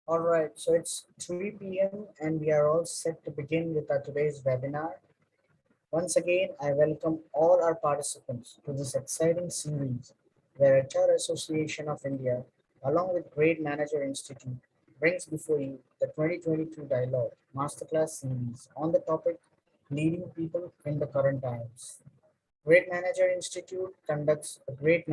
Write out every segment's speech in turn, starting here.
All right, so it's 3 p.m. and we are all set to begin with our today's webinar. Once again, I welcome all our participants to this exciting series where HR Association of India, along with Great Manager Institute, brings before you the 2022 Dialogue Masterclass series on the topic Leading People in the Current Times. Great Manager Institute conducts a Great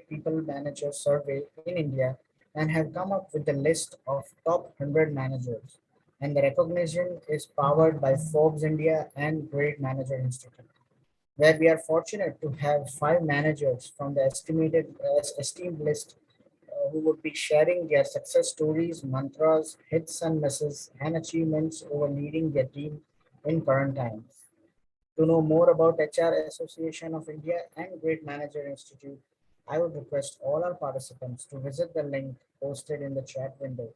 People Manager survey in India and have come up with the list of top 100 managers. And the recognition is powered by Forbes India and Great Manager Institute, where we are fortunate to have five managers from the esteemed list who would be sharing their success stories, mantras, hits and misses, and achievements over leading their team in current times. To know more about HR Association of India and Great Manager Institute, I would request all our participants to visit the link posted in the chat window.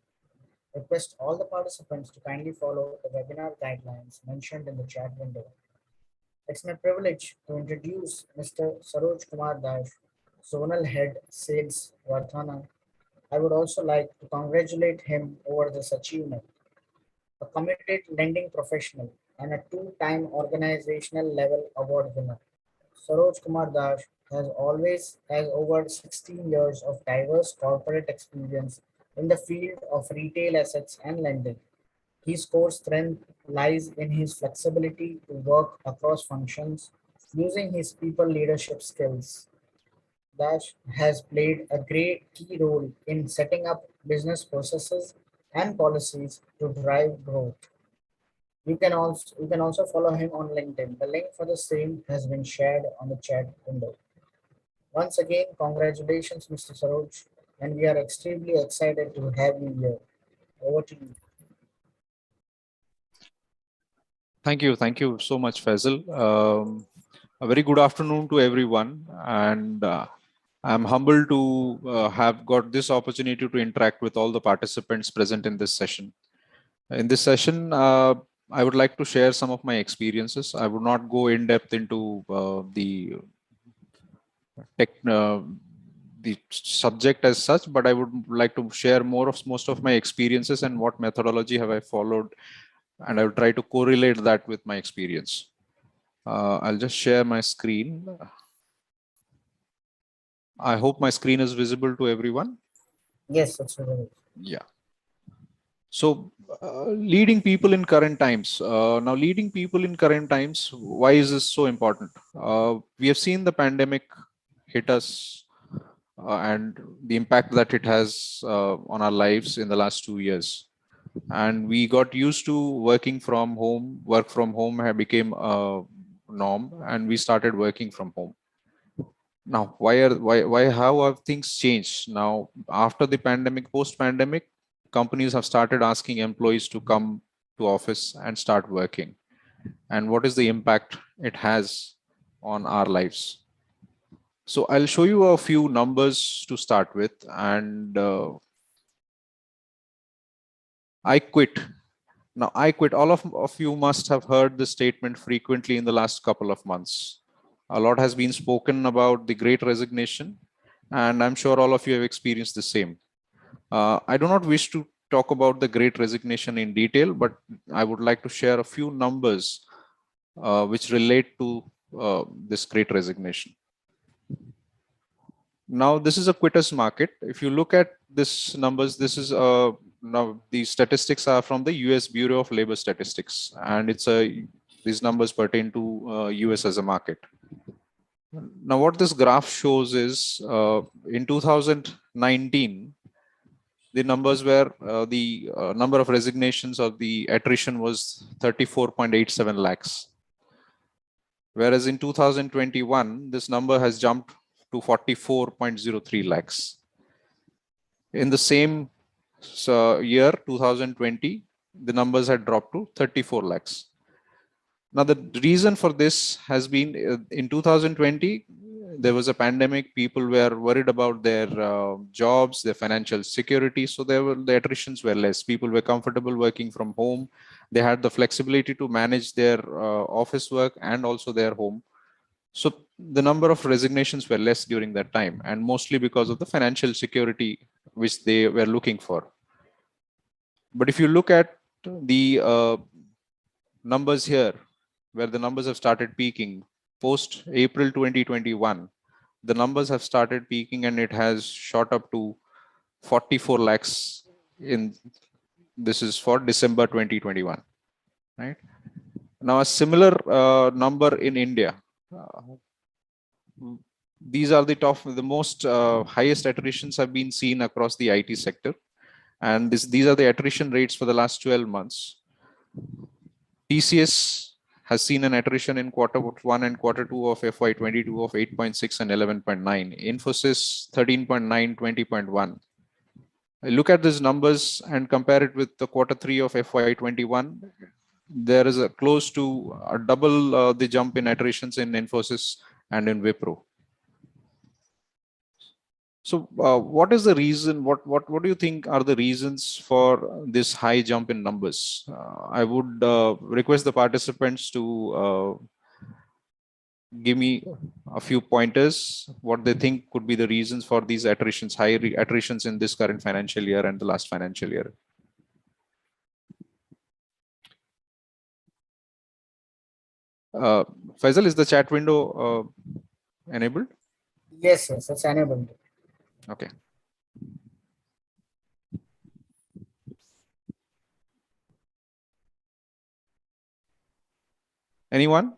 Request all the participants to kindly follow the webinar guidelines mentioned in the chat window. It's my privilege to introduce Mr. Saroj Kumar Dash, Zonal Head Sales Vardhana. I would also like to congratulate him over this achievement. A committed lending professional and a two-time organizational level award winner. Saroj Kumar Das has over 16 years of diverse corporate experience in the field of retail assets and lending. His core strength lies in his flexibility to work across functions using his people leadership skills. Dash has played a great key role in setting up business processes and policies to drive growth. You can also follow him on LinkedIn. The link for the same has been shared on the chat window. Once again, congratulations, Mr. Saroj, and we are extremely excited to have you here. Over to you. Thank you. Thank you so much, Faisal. A very good afternoon to everyone. And I'm humbled to have got this opportunity to interact with all the participants present in this session. In this session, I would like to share some of my experiences. I would not go in depth into the subject as such, but I would like to share most of my experiences and what methodology have I followed, and I will try to correlate that with my experience. I'll just share my screen. I hope my screen is visible to everyone. Yes, it's visible. Yeah. So leading people in current times. Now, leading people in current times, why is this so important? We have seen the pandemic hit us and the impact that it has on our lives in the last 2 years. And we got used to working from home. Work from home became a norm, and we started working from home. Now, how have things changed? Now, after the pandemic, post-pandemic, companies have started asking employees to come to office and start working. And what is the impact it has on our lives? So I'll show you a few numbers to start with. And I quit. Now, I quit. All of you must have heard this statement frequently in the last couple of months. A lot has been spoken about the great resignation, and I'm sure all of you have experienced the same. I do not wish to talk about the great resignation in detail, but I would like to share a few numbers which relate to this great resignation. Now, this is a quitters market. If you look at this numbers, this is now the statistics are from the US Bureau of Labor Statistics, and these numbers pertain to US as a market. Now, what this graph shows is in 2019, the numbers were the number of resignations or the attrition was 34.87 lakhs. Whereas in 2021, this number has jumped to 44.03 lakhs. In the same year, 2020, the numbers had dropped to 34 lakhs. Now, the reason for this has been in 2020, there was a pandemic. People were worried about their jobs, their financial security. So the attritions were less. People were comfortable working from home. They had the flexibility to manage their office work and also their home. So the number of resignations were less during that time, and mostly because of the financial security which they were looking for. But if you look at the numbers here, where the numbers have started peaking post April 2021, the numbers have started peaking and it has shot up to 44 lakhs in, this is for December 2021, right? Now a similar number in India. Uh, these are the top, the most highest attritions have been seen across the IT sector, and these are the attrition rates for the last 12 months. TCS has seen an attrition in Q1 and Q2 of FY22 of 8.6 and 11.9. Infosys 13.9, 20.1. I look at these numbers and compare it with the Q3 of FY21. There is a close to a double the jump in attritions in Infosys and in Wipro. So, what is the reason? What do you think are the reasons for this high jump in numbers? I would request the participants to give me a few pointers. What they think could be the reasons for these attritions, high attritions in this current financial year and the last financial year. Uh, Faisal, is the chat window enabled? Yes, yes, it's enabled. Okay. Anyone?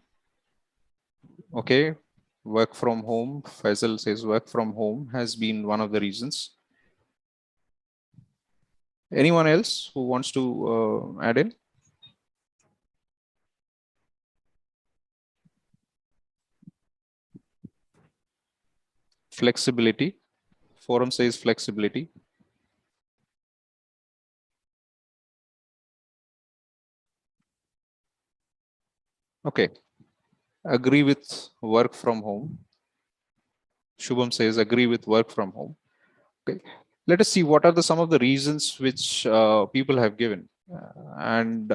Okay. Work from home. Faisal says work from home has been one of the reasons. Anyone else who wants to add in? Flexibility. Forum says flexibility. Okay. Agree with work from home. Shubham says agree with work from home. Okay. Let us see what are some of the reasons which people have given and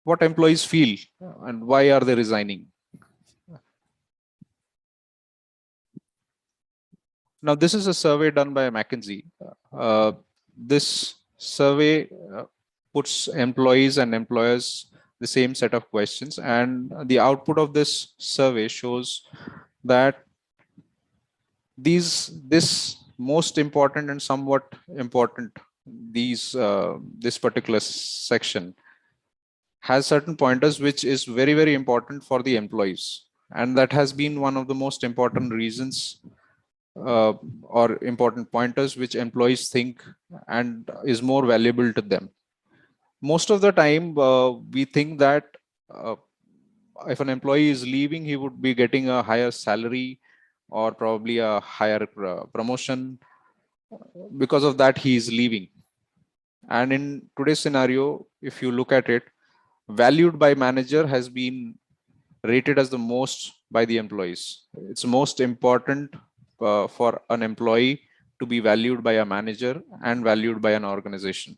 what employees feel and why are they resigning. Now, this is a survey done by McKinsey. This survey puts employees and employers the same set of questions, and the output of this survey shows that this most important and somewhat important, this particular section has certain pointers which is very important for the employees, and that has been one of the most important reasons or important pointers which employees think and is more valuable to them. Most of the time we think that uh, if an employee is leaving, he would be getting a higher salary or probably a higher promotion. Because of that, he is leaving. And in today's scenario, if you look at it, valued by manager has been rated as the most by the employees. It's most important for an employee to be valued by a manager and valued by an organization.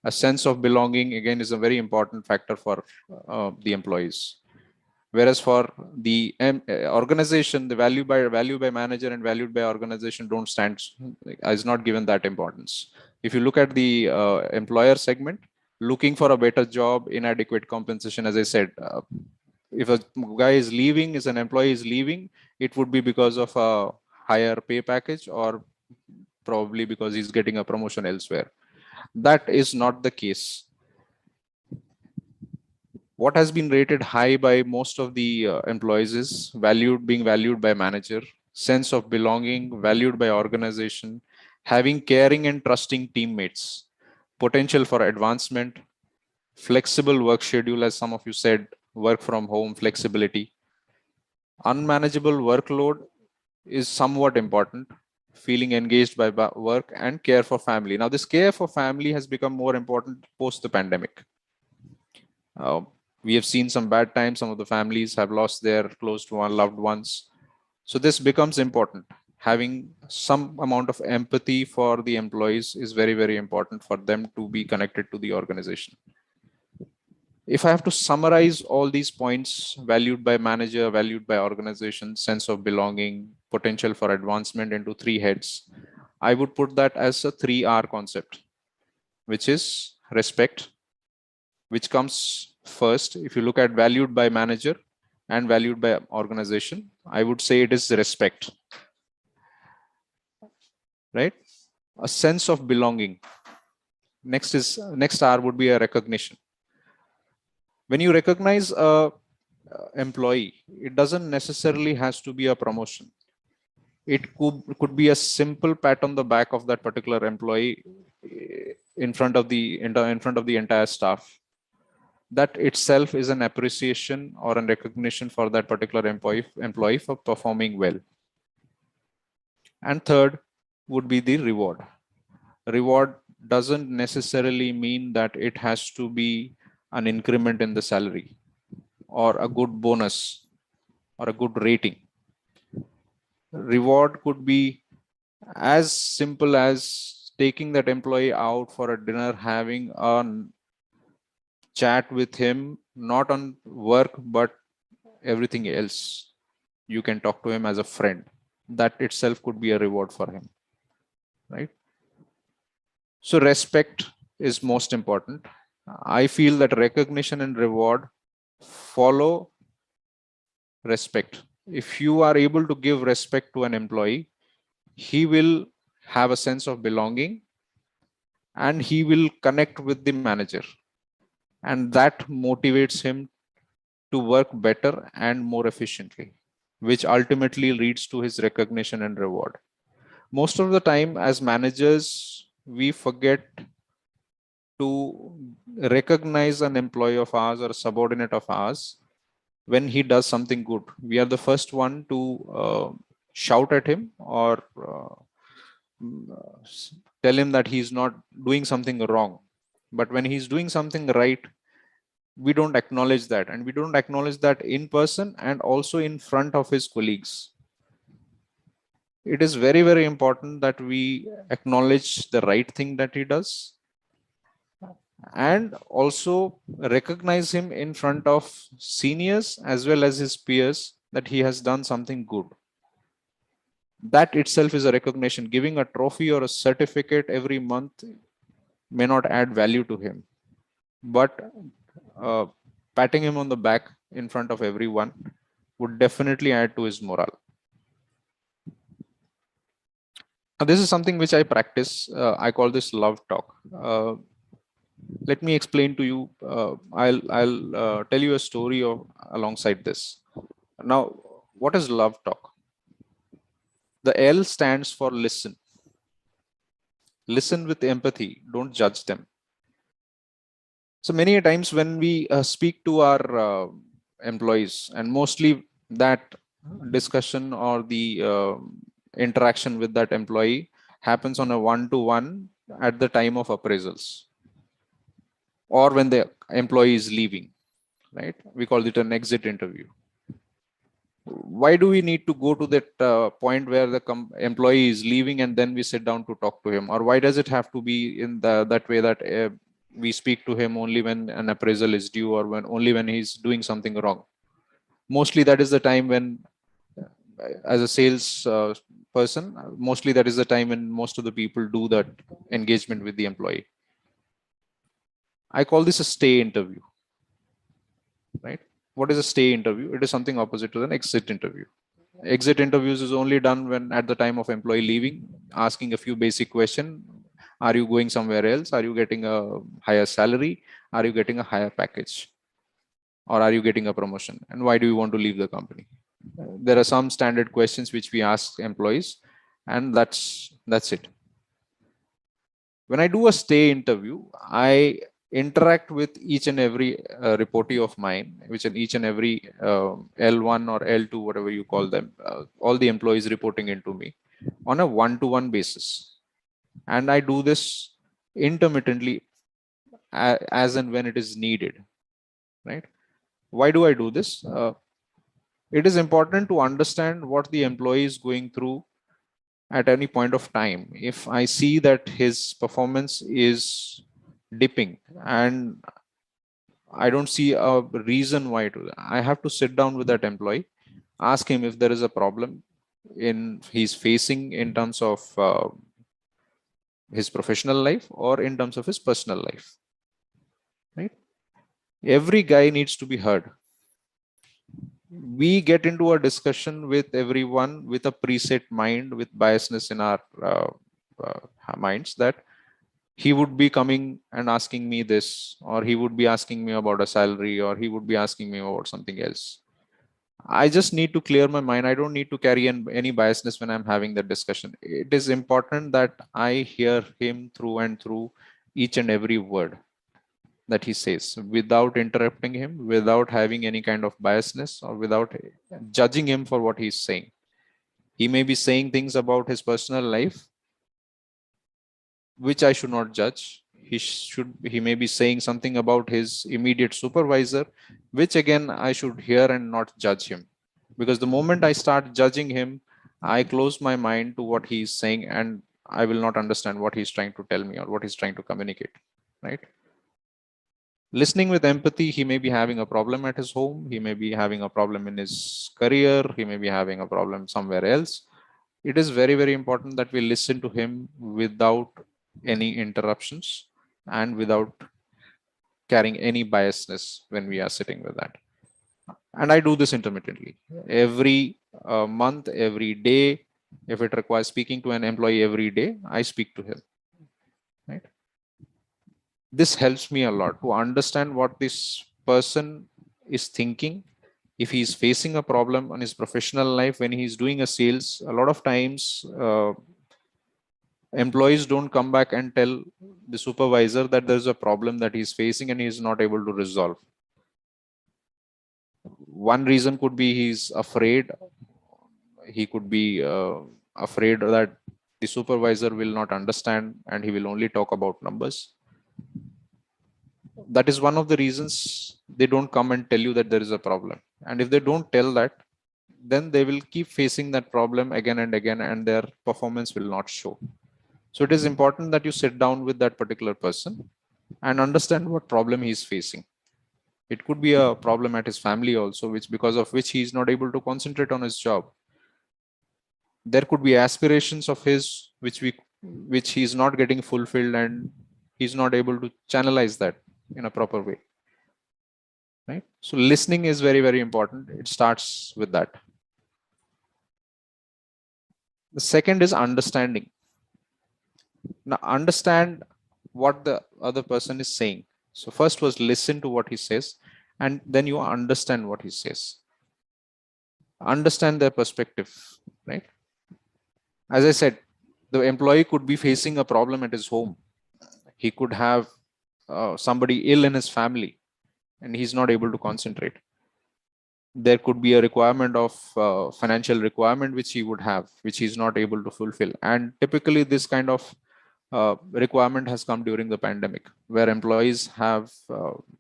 A sense of belonging, again, is a very important factor for the employees. Whereas for the organization, the value by manager and valued by organization don't stand, is not given that importance. If you look at the employer segment, looking for a better job, inadequate compensation, as I said, if a guy is leaving, is an employee is leaving, it would be because of a higher pay package or probably because he's getting a promotion elsewhere. That is not the case. What has been rated high by most of the employees is being valued by manager, sense of belonging, valued by organization, having caring and trusting teammates, potential for advancement, flexible work schedule, as some of you said, work from home, flexibility, unmanageable workload is somewhat important, feeling engaged by work, and care for family. Now, this care for family has become more important post the pandemic. We have seen some bad times. Some of the families have lost their close to one loved ones. So this becomes important. Having some amount of empathy for the employees is very important for them to be connected to the organization. If I have to summarize all these points, valued by manager, valued by organization, sense of belonging, potential for advancement, into three heads, I would put that as a 3R concept. which is respect, which comes first. If you look at valued by manager and valued by organization, I would say it is respect, right? A sense of belonging. Next R would be a recognition. When you recognize a employee, it doesn't necessarily has to be a promotion. It could be a simple pat on the back of that particular employee in front of the entire staff. That itself is an appreciation or a recognition for that particular employee for performing well. And third would be the reward. Reward doesn't necessarily mean that it has to be an increment in the salary or a good bonus or a good rating. Reward could be as simple as taking that employee out for a dinner, having a chat with him, not on work, but everything else. You can talk to him as a friend. That itself could be a reward for him, right? So respect is most important. I feel that recognition and reward follow respect. If you are able to give respect to an employee, he will have a sense of belonging and he will connect with the manager, and that motivates him to work better and more efficiently, which ultimately leads to his recognition and reward. Most of the time as managers, we forget to recognize an employee of ours or a subordinate of ours when he does something good. We are the first one to shout at him or tell him that he's not doing something wrong. But when he's doing something right, we don't acknowledge that, and we don't acknowledge that in person and also in front of his colleagues. It is very, very important that we acknowledge the right thing that he does and also recognize him in front of seniors as well as his peers that he has done something good. That itself is a recognition. Giving a trophy or a certificate every month may not add value to him, but uh, patting him on the back in front of everyone would definitely add to his morale. Now, this is something which I practice. I call this love talk. Let me explain to you. I'll tell you a story alongside this. Now, what is love talk? The L stands for listen. Listen with empathy. Don't judge them. So many times when we speak to our employees, and mostly that discussion or the interaction with that employee happens on a one-to-one at the time of appraisals or when the employee is leaving, right? We call it an exit interview. Why do we need to go to that point where the employee is leaving and then we sit down to talk to him? Or why does it have to be in that way that we speak to him only when an appraisal is due or only when he's doing something wrong? Mostly that is the time when, as a sales person, mostly that is the time when most of the people do that engagement with the employee. I call this a stay interview, right? What is a stay interview? It is something opposite to an exit interview. Exit interviews is only done when at the time of employee leaving, asking a few basic questions. Are you going somewhere else? Are you getting a higher salary? Are you getting a higher package? Or are you getting a promotion? And why do you want to leave the company? There are some standard questions which we ask employees, and that's it. When I do a stay interview, I interact with each and every reportee of mine, which in each and every L1 or L2, whatever you call them, all the employees reporting into me on a one-to-one basis. And I do this intermittently as and when it is needed, right? Why do I do this? It is important to understand what the employee is going through at any point of time. If I see that his performance is dipping and I don't see a reason why to, I have to sit down with that employee, ask him if there is a problem in he's facing in terms of his professional life or in terms of his personal life, right? Every guy needs to be heard. We get into a discussion with everyone with a preset mind, with biasness in our uh, minds, that he would be coming and asking me this, or he would be asking me about a salary, or he would be asking me about something else. I just need to clear my mind. I don't need to carry any biasness when I'm having that discussion. It is important that I hear him through and through, each and every word that he says, without interrupting him, without having any kind of biasness, or without judging him for what he's saying. He may be saying things about his personal life which I should not judge. He may be saying something about his immediate supervisor, which again I should hear and not judge him. Because the moment I start judging him, I close my mind to what he's saying, and I will not understand what he's trying to tell me or what he's trying to communicate. Right? Listening with empathy, he may be having a problem at his home, he may be having a problem in his career, he may be having a problem somewhere else. It is very, very important that we listen to him without any interruptions and without carrying any biasness when we are sitting with that. And I do this intermittently. Every month, every day, if it requires speaking to an employee every day, I speak to him. Right? This helps me a lot to understand what this person is thinking. If he's facing a problem on his professional life when he's doing a sales, a lot of times employees don't come back and tell the supervisor that there's a problem that he's facing and he's not able to resolve. One reason could be he's afraid. He could be afraid that the supervisor will not understand and he will only talk about numbers. That is one of the reasons they don't come and tell you that there is a problem. And if they don't tell that, then they will keep facing that problem again and again, and their performance will not show. So it is important that you sit down with that particular person and understand what problem he is facing. It could be a problem at his family also, which because of which he is not able to concentrate on his job. There could be aspirations of his which he is not getting fulfilled, and he's not able to channelize that in a proper way. Right? So listening is very, very important. It starts with that. The second is understanding. Now understand what the other person is saying. So first was listen to what he says, and then you understand what he says. Understand their perspective, right? As I said, the employee could be facing a problem at his home. He could have somebody ill in his family, and he's not able to concentrate. There could be a requirement of financial requirement which he would have, which he's not able to fulfill. And typically this kind of requirement has come during the pandemic, where employees have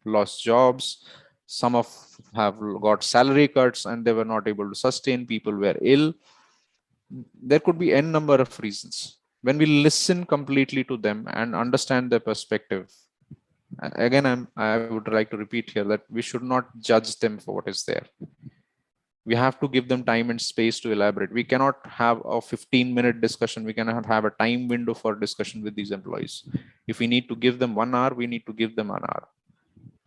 lost jobs. Some of have got salary cuts and they were not able to sustain. People were ill. There could be n number of reasons. When we listen completely to them and understand their perspective, again, I would like to repeat here that we should not judge them for what is there. We have to give them time and space to elaborate. We cannot have a 15-minute discussion. We cannot have a time window for discussion with these employees. If we need to give them 1 hour, we need to give them an hour.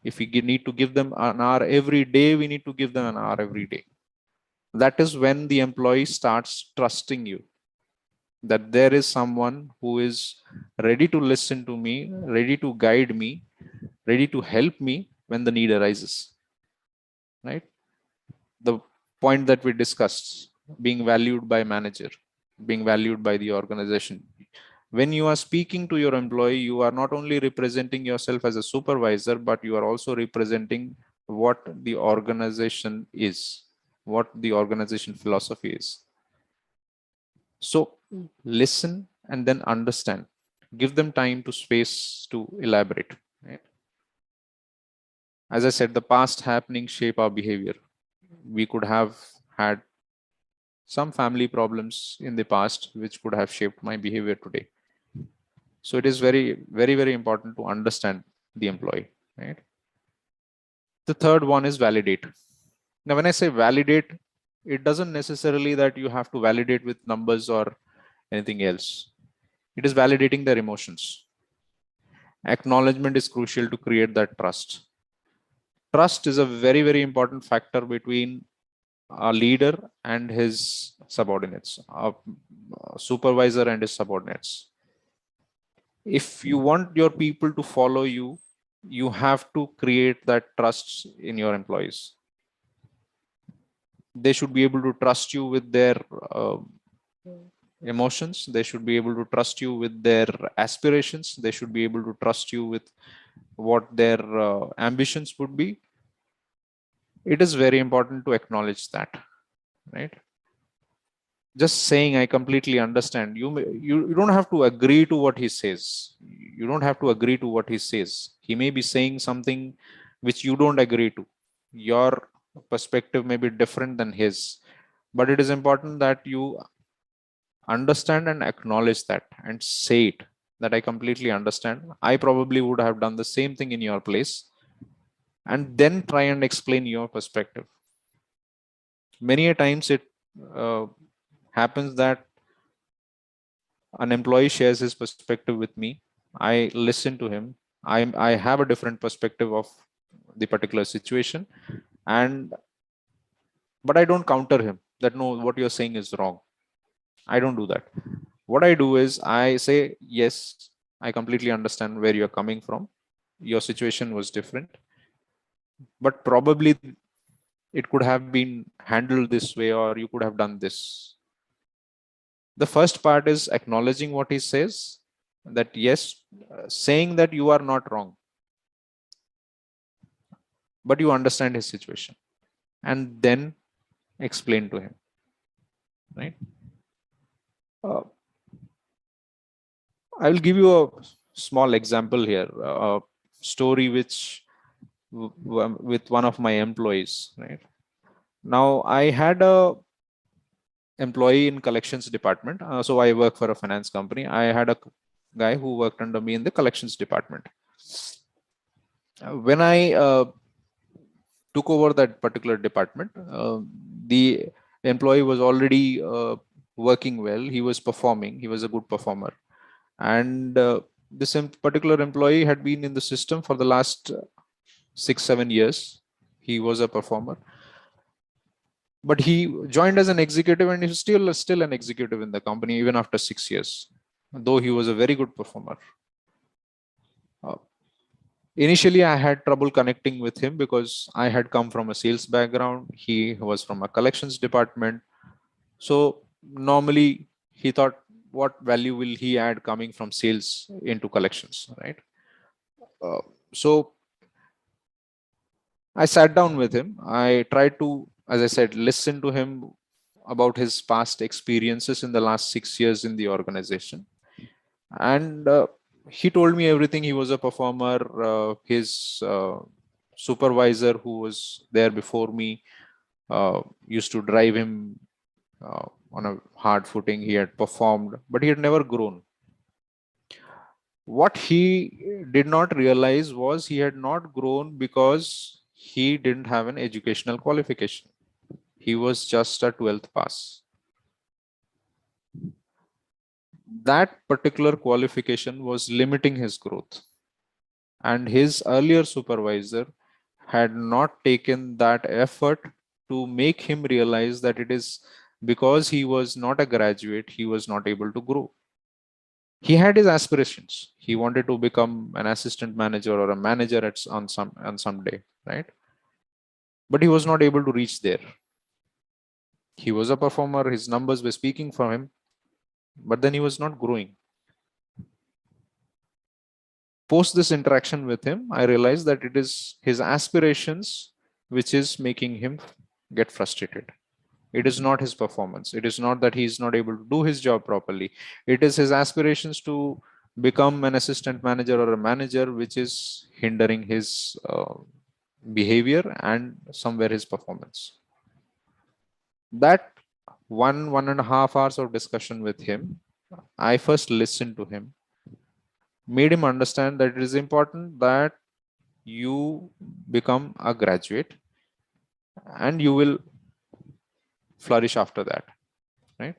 If we need to give them an hour every day, we need to give them an hour every day. That is when the employee starts trusting you, that there is someone who is ready to listen to me, ready to guide me, ready to help me when the need arises. Right? The point that we discussed, being valued by manager, being valued by the organization. When you are speaking to your employee, you are not only representing yourself as a supervisor, but you are also representing what the organization is, what the organization philosophy is. So listen and then understand. Give them time to space to elaborate. Right? As I said, the past happenings shape our behavior. We could have had some family problems in the past which could have shaped my behavior today. So it is very, very, very important to understand the employee. Right? The third one is validate. Now, when I say validate, it doesn't necessarily that you have to validate with numbers or anything else. It is validating their emotions. Acknowledgement is crucial to create that trust. Trust is a very, very important factor between a leader and his subordinates, a supervisor and his subordinates. If you want your people to follow you, you have to create that trust in your employees. They should be able to trust you with their uh, emotions. They should be able to trust you with their aspirations. They should be able to trust you with what their ambitions would be. It is very important to acknowledge that, right? Just saying I completely understand, you don't have to agree to what he says. You don't have to agree to what he says. He may be saying something which you don't agree to. Your perspective may be different than his, but it is important that you understand and acknowledge that and say it, that I completely understand. I probably would have done the same thing in your place, and then try and explain your perspective. Many a times it uh, happens that an employee shares his perspective with me. I listen to him. I have a different perspective of the particular situation, and but I don't counter him that no, what you're saying is wrong. I don't do that. What I do is I say, yes, I completely understand where you're coming from. Your situation was different, but probably it could have been handled this way, or you could have done this. The first part is acknowledging what he says, that yes, saying that you are not wrong, but you understand his situation, and then explain to him, right? uh, I will give you a small example here, a story which with one of my employees, right? Now I had a employee in collections department. So I work for a finance company. I had a guy who worked under me in the collections department. When I took over that particular department, the employee was already working well. He was performing. He was a good performer, and this particular employee had been in the system for the last 6-7 years. He was a performer, but he joined as an executive, and he's still an executive in the company even after 6 years, though he was a very good performer. Uh, Initially, I had trouble connecting with him because I had come from a sales background. He was from a collections department. So normally he thought, what value will he add coming from sales into collections, right? Uh, so I sat down with him. I tried to, as I said, listen to him about his past experiences in the last 6 years in the organization. And he told me everything. He was a performer. His supervisor, who was there before me, used to drive him on a hard footing. He had performed, but he had never grown. What he did not realize was he had not grown because he didn't have an educational qualification. He was just a 12th pass. That particular qualification was limiting his growth, and his earlier supervisor had not taken that effort to make him realize that it is because he was not a graduate, he was not able to grow. He had his aspirations. He wanted to become an assistant manager or a manager on some day, right? But he was not able to reach there. He was a performer, his numbers were speaking for him, but then he was not growing. Post this interaction with him, I realized that it is his aspirations which is making him get frustrated. It is not his performance. It is not that he is not able to do his job properly. It is his aspirations to become an assistant manager or a manager which is hindering his behavior and somewhere his performance. That 1.5 hours of discussion with him, I first listened to him, made him understand that it is important that you become a graduate and you will flourish after that, right?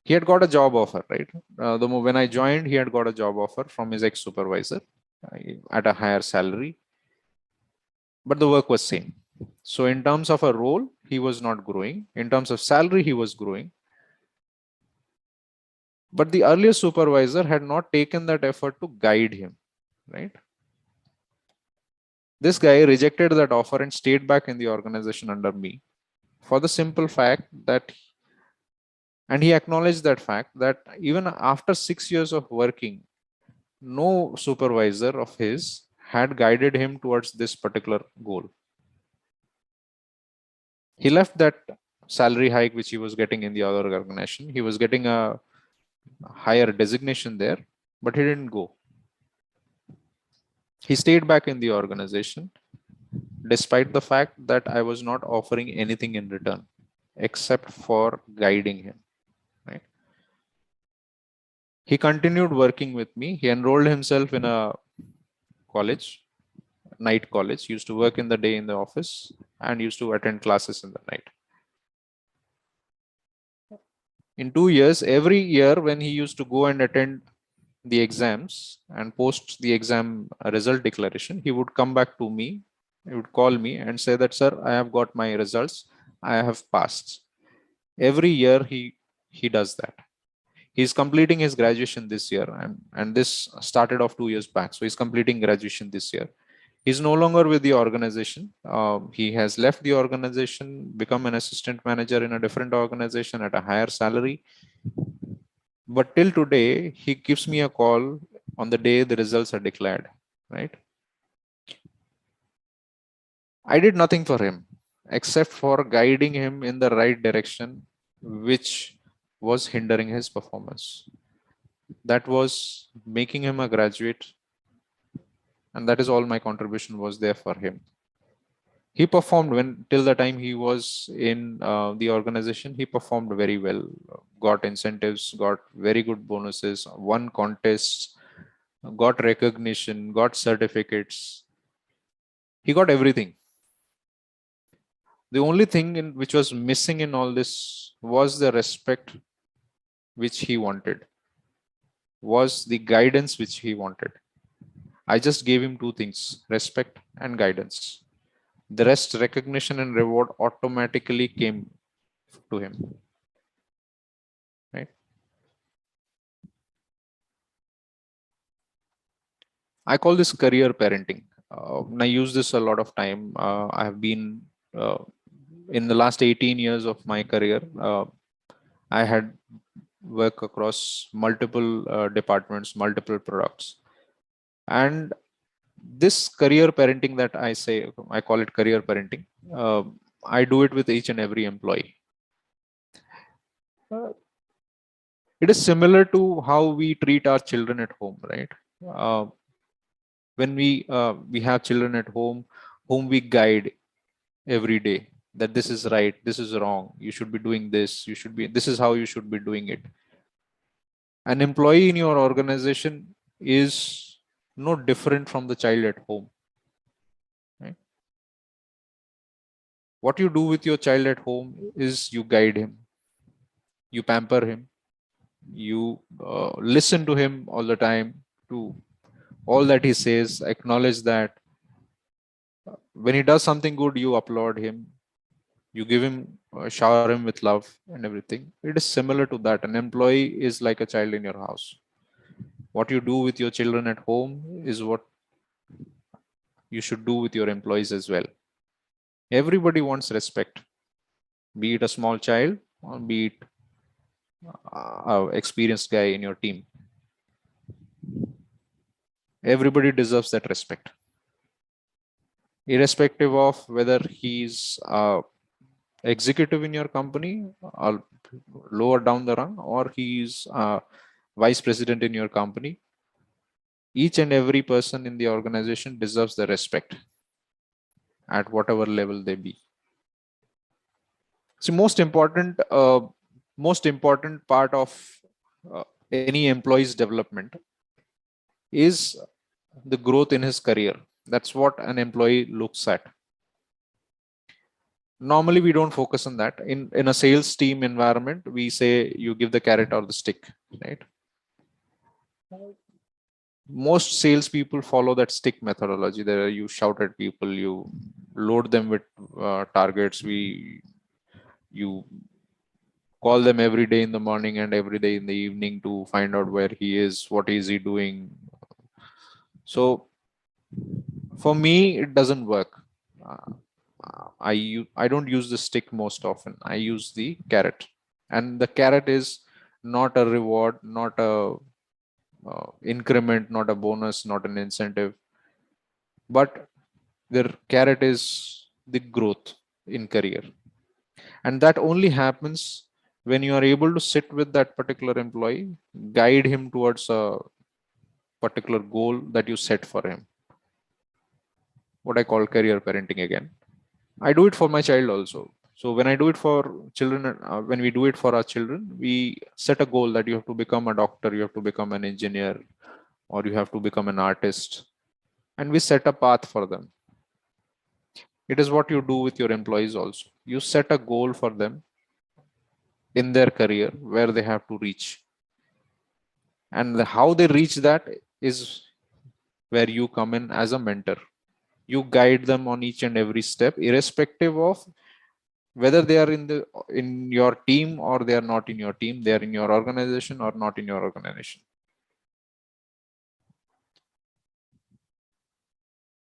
He had got a job offer, right? When I joined, he had got a job offer from his ex-supervisor at a higher salary, but the work was same. So in terms of a role, he was not growing. In terms of salary, he was growing. But the earlier supervisor had not taken that effort to guide him, right? This guy rejected that offer and stayed back in the organization under me for the simple fact that, and he acknowledged that fact, that even after 6 years of working, no supervisor of his had guided him towards this particular goal. He left that salary hike which he was getting in the other organization. He was getting a higher designation there, but he didn't go. He stayed back in the organization despite the fact that I was not offering anything in return except for guiding him, right? He continued working with me. He enrolled himself in a college, night college, used to work in the day in the office and used to attend classes in the night. In 2 years, every year when he used to go and attend the exams and post the exam result declaration, he would come back to me. He would call me and say that, sir, I have got my results. I have passed. Every year he does that. He's completing his graduation this year, and this started off 2 years back. So he's completing graduation this year. He's no longer with the organization. He has left the organization, become an assistant manager in a different organization at a higher salary. But till today, he gives me a call on the day the results are declared, right? I did nothing for him except for guiding him in the right direction, which was hindering his performance. That was making him a graduate, and that is all my contribution was there for him. He performed when till the time he was in the organization. He performed very well, got incentives, got very good bonuses, won contests, got recognition, got certificates. He got everything. The only thing which was missing in all this was the respect which he wanted, was the guidance which he wanted. I just gave him two things: respect and guidance. The rest, recognition and reward, automatically came to him, right? I call this career parenting. And I use this a lot of time. I have been uh, in the last 18 years of my career. I had work across multiple departments, multiple products, and this career parenting that I say, I call it career parenting. I do it with each and every employee. It is similar to how we treat our children at home, right? Uh, when we have children at home whom we guide every day, that this is right, this is wrong, you should be doing this, you should be, this is how you should be doing it. An employee in your organization is no different from the child at home, right? What you do with your child at home is you guide him, you pamper him, you listen to him all the time, to all that he says, acknowledge that. When he does something good, you applaud him, you give him, shower him with love and everything. It is similar to that. An employee is like a child in your house. What you do with your children at home is what you should do with your employees as well. Everybody wants respect, be it a small child or be it a experienced guy in your team. Everybody deserves that respect, irrespective of whether he's executive in your company or lower down the rung, or he's vice president in your company. Each and every person in the organization deserves the respect at whatever level they be. So most important part of any employee's development is the growth in his career. That's what an employee looks at. Normally we don't focus on that. In a sales team environment, we say you give the carrot or the stick, right? Most salespeople follow that stick methodology. There you shout at people, you load them with targets. You call them every day in the morning and every day in the evening to find out where he is, what is he doing. So for me, it doesn't work. Uh, I don't use the stick most often. I use the carrot, and the carrot is not a reward, not a increment, not a bonus, not an incentive, but the carrot is the growth in career, and that only happens when you are able to sit with that particular employee, guide him towards a particular goal that you set for him. What I call career parenting again. I do it for my child also. So when I do it for children, when we do it for our children, we set a goal that you have to become a doctor, you have to become an engineer, or you have to become an artist, and we set a path for them. It is what you do with your employees also. You set a goal for them in their career where they have to reach, and how they reach that is where you come in as a mentor. You guide them on each and every step, irrespective of whether they are in your team or they are not in your team, they are in your organization or not in your organization.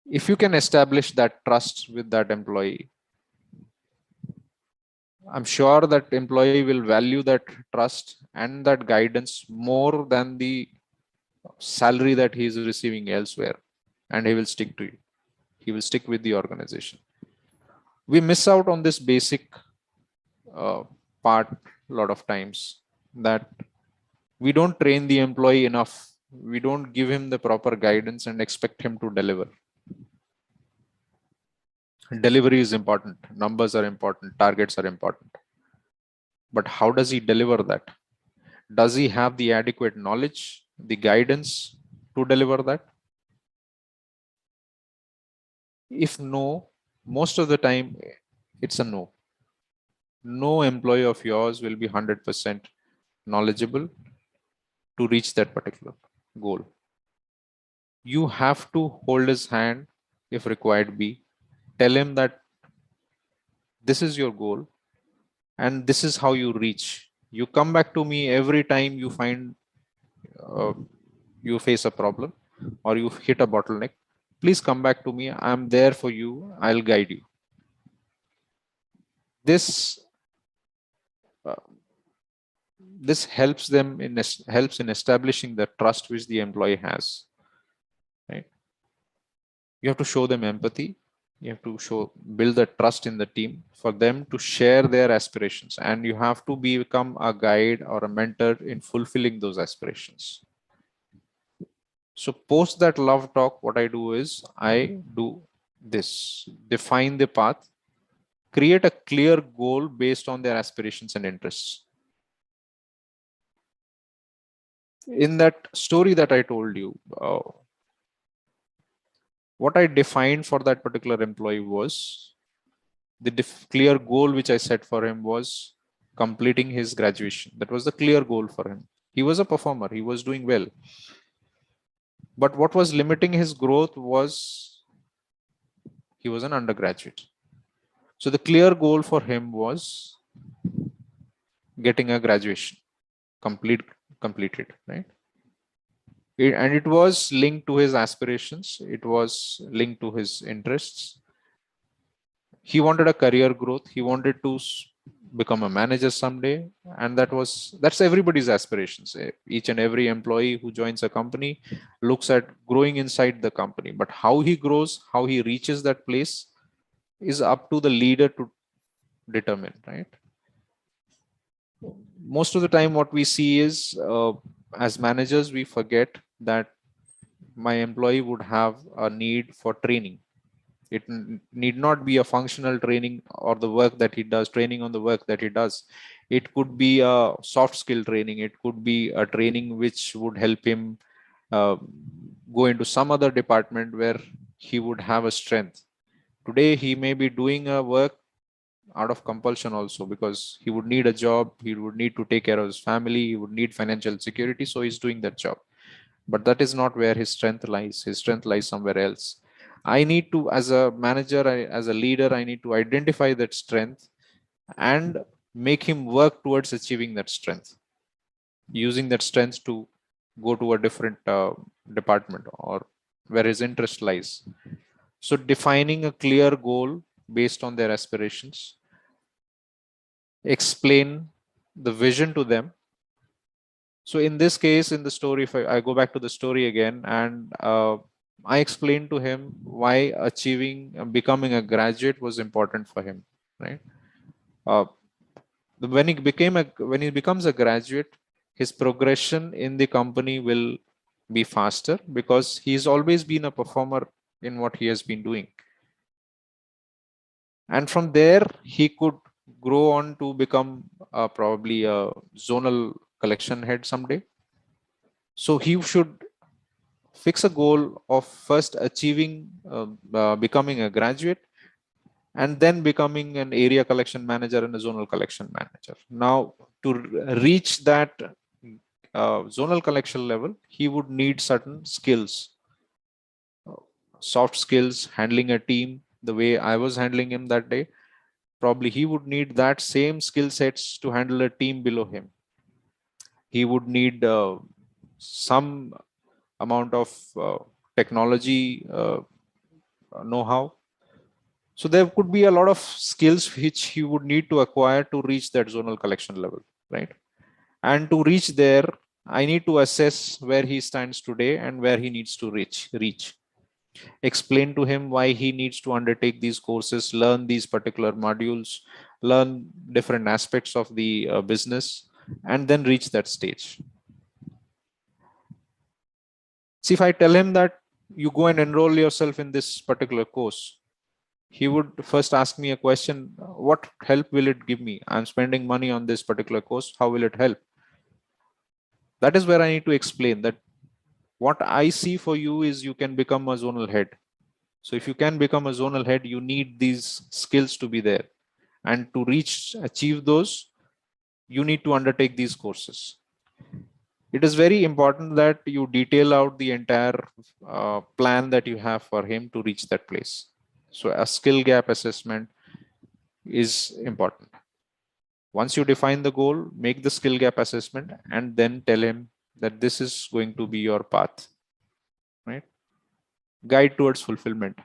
If you can establish that trust with that employee, I'm sure that employee will value that trust and that guidance more than the salary that he is receiving elsewhere, and he will stick to you. He will stick with the organization. We miss out on this basic uh, part a lot of times, that we don't train the employee enough. We don't give him the proper guidance and expect him to deliver. Delivery is important, numbers are important, targets are important, but how does he deliver that? Does he have the adequate knowledge, the guidance to deliver that? If no, most of the time it's a no. No employee of yours will be 100% knowledgeable to reach that particular goal. You have to hold his hand if required be. Tell him that this is your goal and this is how you reach. You come back to me every time you find uh, you face a problem or you hit a bottleneck. Please come back to me. I'm there for you. I'll guide you. This uh, this helps them in helps in establishing the trust which the employee has. Right? You have to show them empathy. You have to build the trust in the team for them to share their aspirations, and you have to become a guide or a mentor in fulfilling those aspirations. So post that love talk, what I do is I do this: define the path, create a clear goal based on their aspirations and interests. In that story that I told you, what I defined for that particular employee was the clear goal which I set for him was completing his graduation. That was the clear goal for him. He was a performer, he was doing well. But what was limiting his growth was he was an undergraduate. So the clear goal for him was getting a graduation completed, right? And it was linked to his aspirations, it was linked to his interests. He wanted a career growth, he wanted to become a manager someday, and that's everybody's aspirations. Each and every employee who joins a company looks at growing inside the company, but how he grows, how he reaches that place is up to the leader to determine, right? Most of the time what we see is as managers we forget that my employee would have a need for training. It need not be a functional training or the work that he does, training on the work that he does. It could be a soft skill training. It could be a training which would help him uh, go into some other department where he would have a strength. Today, he may be doing a work out of compulsion also, because he would need a job, he would need to take care of his family, he would need financial security, so he's doing that job. But that is not where his strength lies. His strength lies somewhere else. I need to, as a manager, as a leader, I need to identify that strength and make him work towards achieving that strength, using that strength to go to a different department or where his interest lies. So defining a clear goal based on their aspirations, explain the vision to them. So in this case, in the story, if I go back to the story again, and I explained to him why achieving, becoming a graduate was important for him, right? Uh, when he becomes a graduate, his progression in the company will be faster because he's always been a performer in what he has been doing. And from there, he could grow on to become probably a zonal collection head someday. So he should fix a goal of first achieving becoming a graduate and then becoming an area collection manager and a zonal collection manager. Now, to reach that zonal collection level, he would need certain skills, uh, soft skills, handling a team the way I was handling him that day. Probably he would need that same skill sets to handle a team below him. He would need some amount of technology know-how. So there could be a lot of skills which he would need to acquire to reach that zonal collection level, right? And to reach there, I need to assess where he stands today and where he needs to reach. Explain to him why he needs to undertake these courses, learn these particular modules, learn different aspects of the business, and then reach that stage. See, if I tell him that you go and enroll yourself in this particular course, he would first ask me a question: what help will it give me? I'm spending money on this particular course. How will it help? That is where I need to explain that what I see for you is you can become a zonal head. So if you can become a zonal head, you need these skills to be there. And to achieve those, you need to undertake these courses. It is very important that you detail out the entire plan that you have for him to reach that place. So a skill gap assessment is important. Once you define the goal, make the skill gap assessment and then tell him that this is going to be your path, right? Guide towards fulfillment.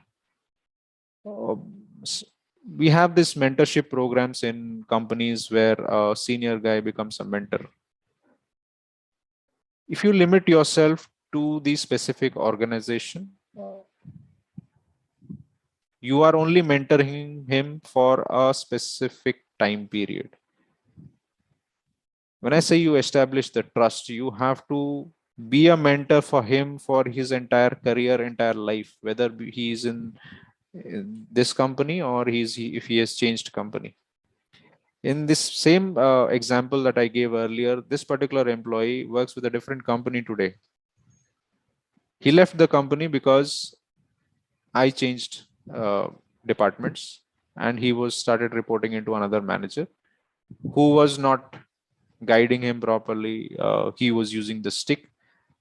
We have this mentorship programs in companies where a senior guy becomes a mentor. If you limit yourself to the specific organization, you are only mentoring him for a specific time period. When I say you establish the trust, you have to be a mentor for him for his entire career, entire life, whether he is in this company or if he has changed company. In this same example that I gave earlier, this particular employee works with a different company today. He left the company because I changed departments and he was started reporting into another manager who was not guiding him properly. He was using the stick,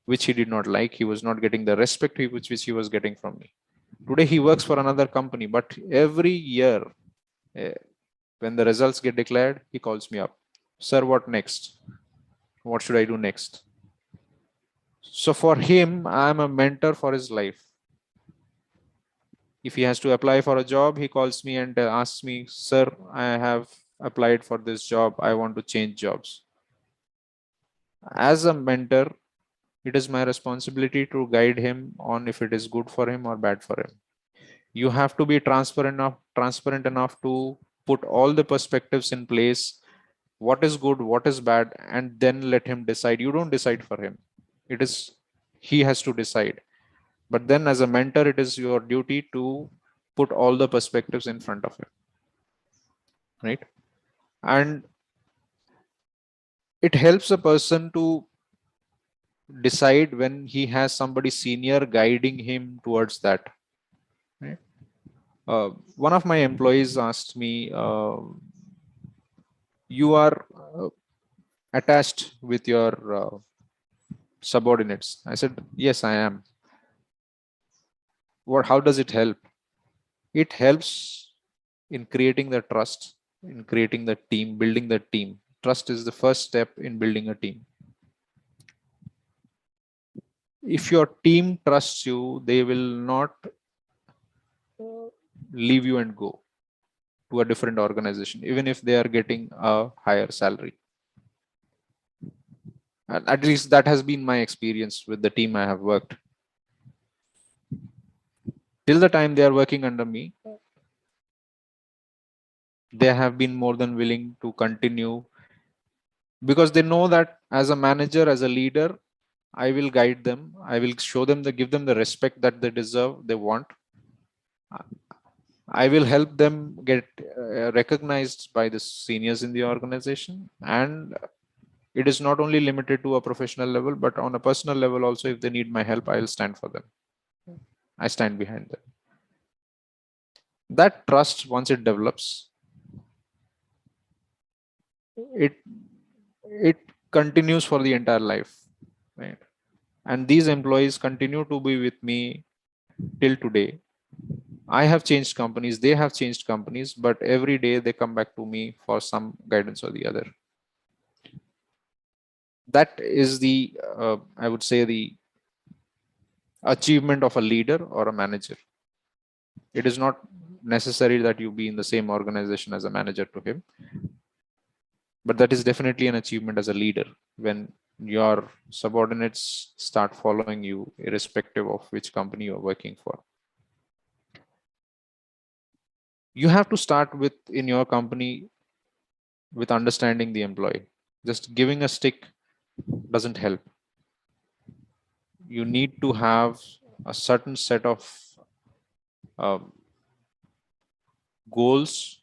which he did not like. He was not getting the respect which he was getting from me. Today he works for another company, but every year uh, when the results get declared, he calls me up. Sir, what next? What should I do next? So for him, I'm a mentor for his life. If he has to apply for a job, he calls me and asks me, sir, I have applied for this job. I want to change jobs. As a mentor, it is my responsibility to guide him on if it is good for him or bad for him. You have to be transparent enough to put all the perspectives in place, what is good, what is bad, and then let him decide. You don't decide for him. It is he has to decide. But then as a mentor, it is your duty to put all the perspectives in front of him, right? And it helps a person to decide when he has somebody senior guiding him towards that, right? One of my employees asked me, you are attached with your subordinates. I said, yes, I am. How does it help? It helps in creating the trust, in creating the team, building the team. Trust is the first step in building a team. If your team trusts you, they will not leave you and go to a different organization, even if they are getting a higher salary. And at least that has been my experience with the team I have worked. Till the time they are working under me, they have been more than willing to continue, because they know that as a manager, as a leader, I will guide them. I will show them give them the respect that they deserve, they want. I will help them get recognized by the seniors in the organization. And it is not only limited to a professional level, but on a personal level also, if they need my help, I will stand for them. I stand behind them. That trust, once it develops, it it continues for the entire life, right? And these employees continue to be with me till today. I have changed companies, they have changed companies, but every day they come back to me for some guidance or the other. That is the, I would say, the achievement of a leader or a manager. It is not necessary that you be in the same organization as a manager to him, but that is definitely an achievement as a leader when your subordinates start following you, irrespective of which company you're working for. You have to start with, in your company, with understanding the employee. Just giving a stick doesn't help. You need to have a certain set of um, goals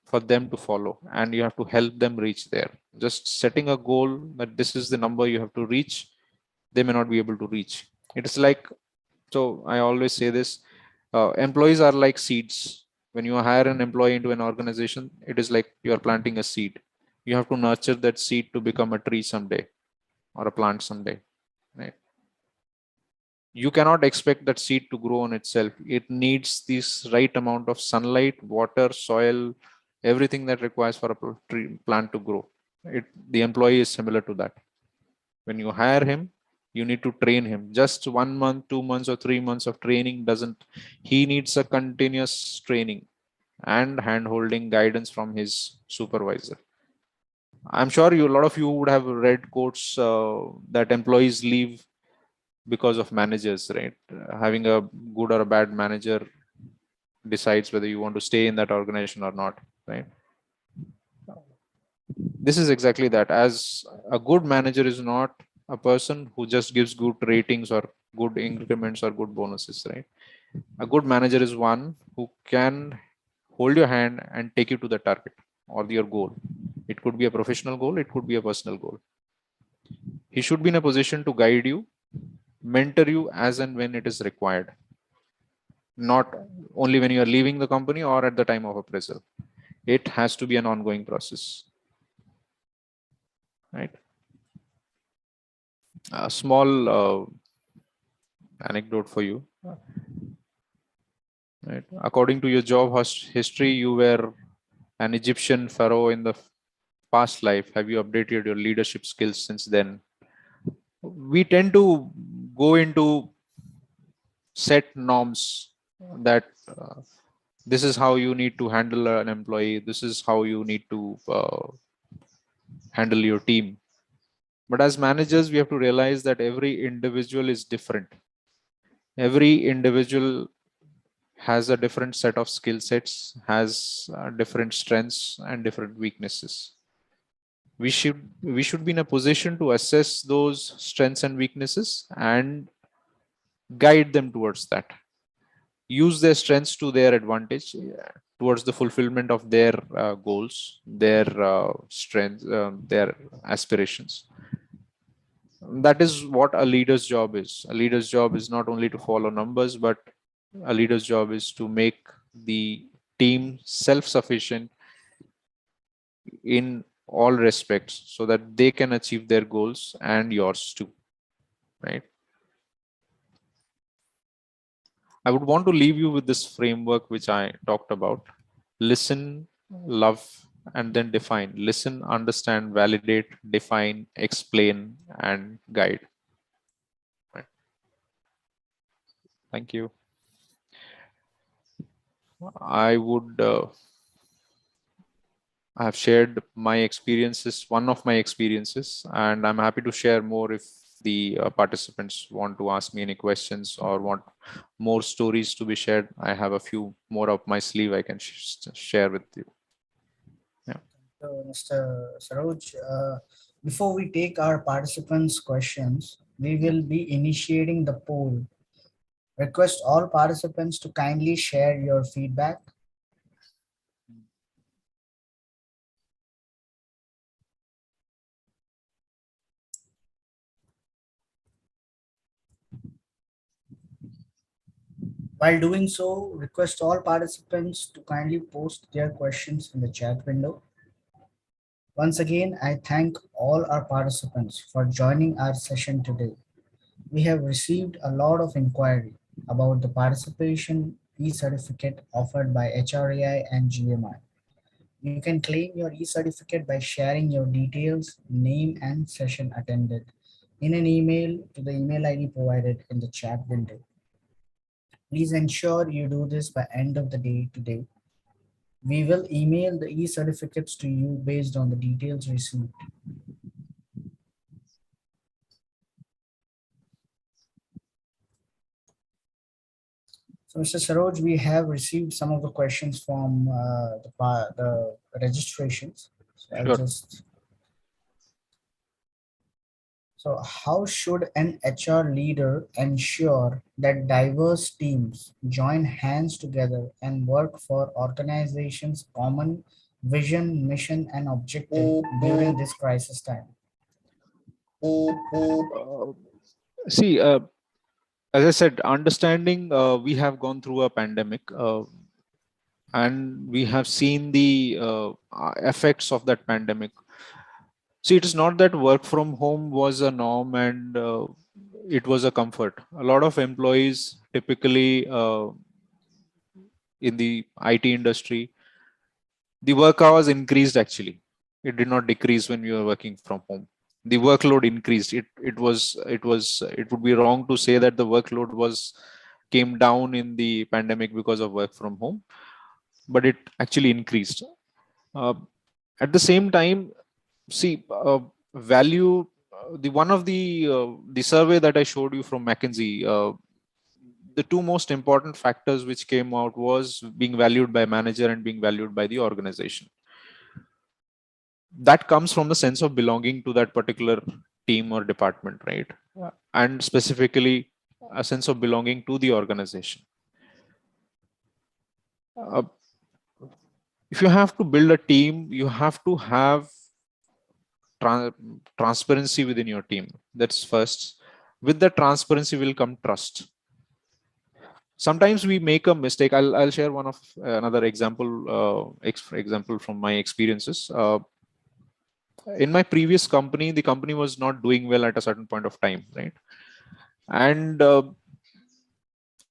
for them to follow, and you have to help them reach there. Just setting a goal that this is the number you have to reach, they may not be able to reach. It is like, so I always say this, employees are like seeds. When you hire an employee into an organization, it is like you are planting a seed. You have to nurture that seed to become a tree someday, or a plant someday, right? You cannot expect that seed to grow on itself. It needs this right amount of sunlight, water, soil, everything that requires for a plant to grow. The employee is similar to that. When you hire him, you need to train him. Just 1 month, 2 months, or 3 months of training doesn't. He needs a continuous training and hand holding guidance from his supervisor. I'm sure a lot of you would have read quotes that employees leave because of managers, right? Having a good or a bad manager decides whether you want to stay in that organization or not, right? This is exactly that. As a good manager is not a person who just gives good ratings or good increments or good bonuses, right? A good manager is one who can hold your hand and take you to the target or your goal. It could be a professional goal, it could be a personal goal. He should be in a position to guide you, mentor you as and when it is required, not only when you are leaving the company or at the time of appraisal. It has to be an ongoing process, right? A small anecdote for you, right? According to your job history, you were an Egyptian pharaoh in the past life. Have you updated your leadership skills since then? We tend to go into set norms that this is how you need to handle an employee, this is how you need to handle your team. But as managers, we have to realize that every individual is different. Every individual has a different set of skill sets, has different strengths and different weaknesses. We should be in a position to assess those strengths and weaknesses and guide them towards that. Use their strengths to their advantage towards the fulfillment of their goals, their strengths, their aspirations. That is what a leader's job is. A leader's job is not only to follow numbers, but a leader's job is to make the team self-sufficient in all respects so that they can achieve their goals and yours too, right? I would want to leave you with this framework which I talked about. Listen, love, and then define. Listen, understand, validate, define, explain, and guide. Right. Thank you. I would I have shared my experiences, one of my experiences, and I'm happy to share more if the participants want to ask me any questions or want more stories to be shared. I have a few more up my sleeve I can share with you. Yeah, So, Mr. Saroj, before we take our participants' questions, we yeah, will be initiating the poll. Request all participants to kindly share your feedback. While doing so, request all participants to kindly post their questions in the chat window. Once again, I thank all our participants for joining our session today. We have received a lot of inquiry about the participation e-certificate offered by HRAI and GMI. You can claim your e-certificate by sharing your details, name and session attended in an email to the email ID provided in the chat window. Please ensure you do this by end of the day today. We will email the e-certificates to you based on the details received. So, Mr. Saroj, we have received some of the questions from the registrations. So, I'll sure. just. So, how should an HR leader ensure that diverse teams join hands together and work for organizations' common vision, mission, and objective during this crisis time? Uh, See, as I said, understanding we have gone through a pandemic and we have seen the effects of that pandemic. See, it is not that work from home was a norm and it was a comfort. A lot of employees, typically in the IT industry, the work hours increased actually. It did not decrease when you were working from home. The workload increased. It would be wrong to say that the workload was came down in the pandemic because of work from home, but it actually increased. Uh, at the same time, see, value. The one of the survey that I showed you from McKinsey, the two most important factors which came out was being valued by manager and being valued by the organization. That comes from the sense of belonging to that particular team or department, right? And specifically a sense of belonging to the organization. Uh, if you have to build a team, you have to have tra- transparency within your team. That's first. With the transparency will come trust. Sometimes we make a mistake. I'll share one of another example example from my experiences. In my previous company, the company was not doing well at a certain point of time, right? And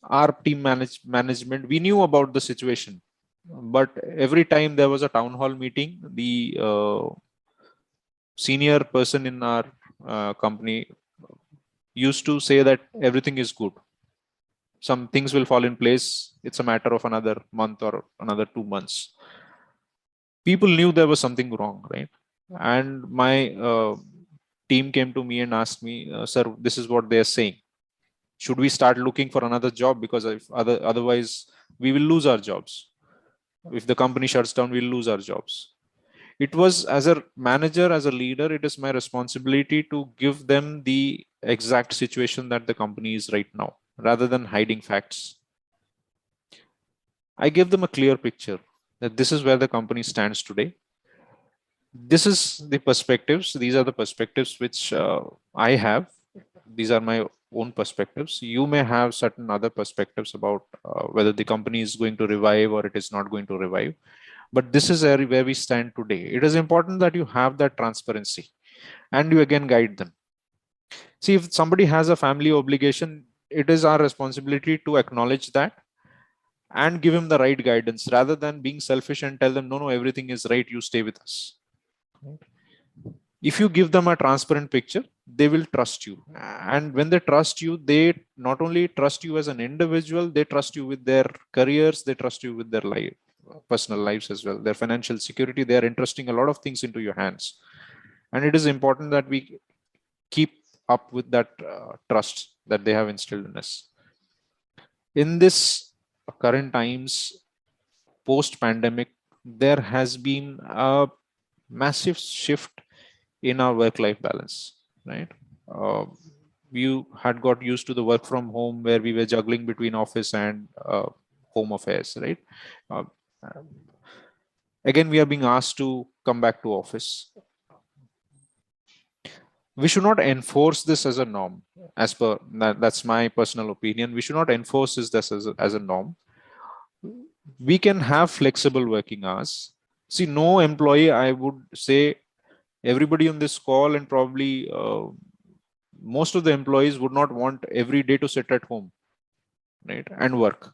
our team management, we knew about the situation, but every time there was a town hall meeting, the senior person in our company used to say that everything is good, some things will fall in place, it's a matter of another month or another 2 months. People knew there was something wrong, right? And my team came to me and asked me, sir, this is what they are saying, should we start looking for another job, because if otherwise we will lose our jobs, if the company shuts down we'll lose our jobs. It was, as a manager, as a leader, it is my responsibility to give them the exact situation that the company is right now, rather than hiding facts. I give them a clear picture that this is where the company stands today. This is the perspectives, these are the perspectives which I have, these are my own perspectives. You may have certain other perspectives about whether the company is going to revive or it is not going to revive. But this is where we stand today. It is important that you have that transparency and you again guide them. See, if somebody has a family obligation, it is our responsibility to acknowledge that and give him the right guidance rather than being selfish and tell them, no, no, everything is right, you stay with us. If you give them a transparent picture, they will trust you. And when they trust you, they not only trust you as an individual, they trust you with their careers, they trust you with their life, personal lives as well, their financial security. They are entrusting a lot of things into your hands. And it is important that we keep up with that trust that they have instilled in us. In this current times, post pandemic, there has been a massive shift in our work life balance, right? Uh, you had got used to the work from home where we were juggling between office and home affairs, right? Uh, Again, we are being asked to come back to office. We should not enforce this as a norm. As per that's my personal opinion. We should not enforce this as a norm. We can have flexible working hours. See, no employee, I would say, everybody on this call and probably most of the employees would not want every day to sit at home, right, and work,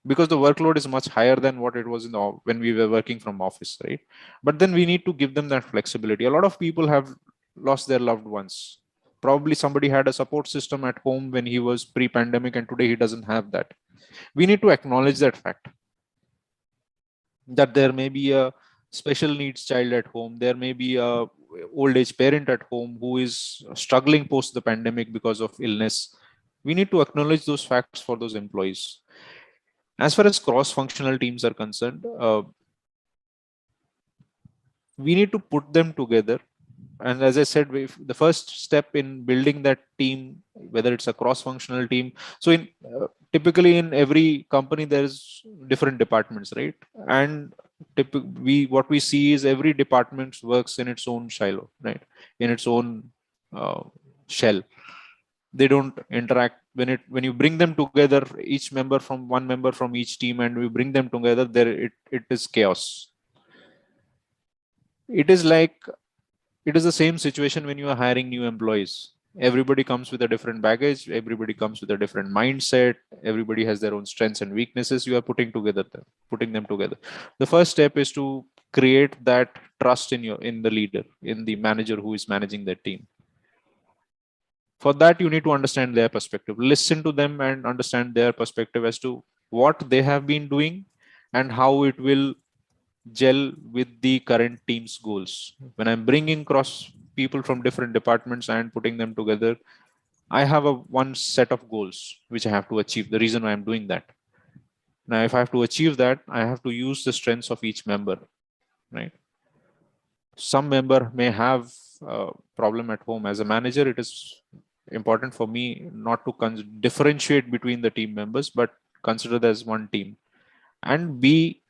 because the workload is much higher than what it was when we were working from office, right? But then we need to give them that flexibility. A lot of people have lost their loved ones. Probably somebody had a support system at home when he was pre-pandemic, and today he doesn't have that. We need to acknowledge that fact, that there may be a special needs child at home, there may be a old age parent at home who is struggling post the pandemic because of illness. We need to acknowledge those facts for those employees. As far as cross functional teams are concerned, we need to put them together. And as I said, the first step in building that team, whether it's a cross functional team, so in typically in every company there's different departments, right? And what we see is every department works in its own silo, right, in its own uh, shell. They don't interact. When you bring them together, each member from one member from each team, and we bring them together, there it is chaos. It is like, it is the same situation when you are hiring new employees. Everybody comes with a different baggage, everybody comes with a different mindset, everybody has their own strengths and weaknesses. You are putting them together. The first step is to create that trust in the leader, in the manager who is managing that team. For that, you need to understand their perspective, listen to them and understand their perspective as to what they have been doing and how it will gel with the current team's goals. When I'm bringing cross people from different departments and putting them together, I have a one set of goals which I have to achieve. The reason why I'm doing that. Now, if I have to achieve that, I have to use the strengths of each member, right? Some member may have a problem at home. As a manager, it is important for me not to differentiate between the team members, but consider them as one team and be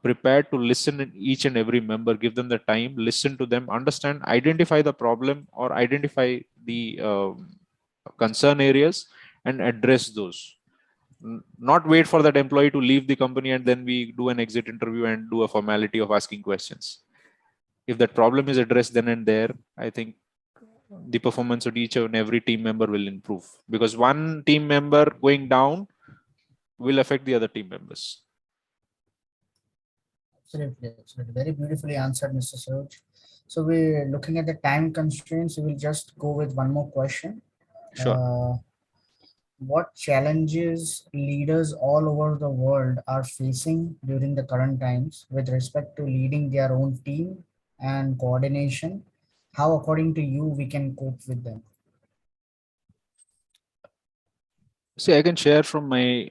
prepared to listen in each and every member, give them the time, listen to them, understand, identify the problem or identify the concern areas and address those. Not wait for that employee to leave the company and then we do an exit interview and do a formality of asking questions. If that problem is addressed then and there, I think the performance of each and every team member will improve, because one team member going down will affect the other team members. Absolutely, absolutely. Very beautifully answered, Mr. Saroj. So we're looking at the time constraints. We will just go with one more question. Sure. Uh, what challenges leaders all over the world are facing during the current times with respect to leading their own team and coordination? How, according to you, we can cope with them? See, I can share from my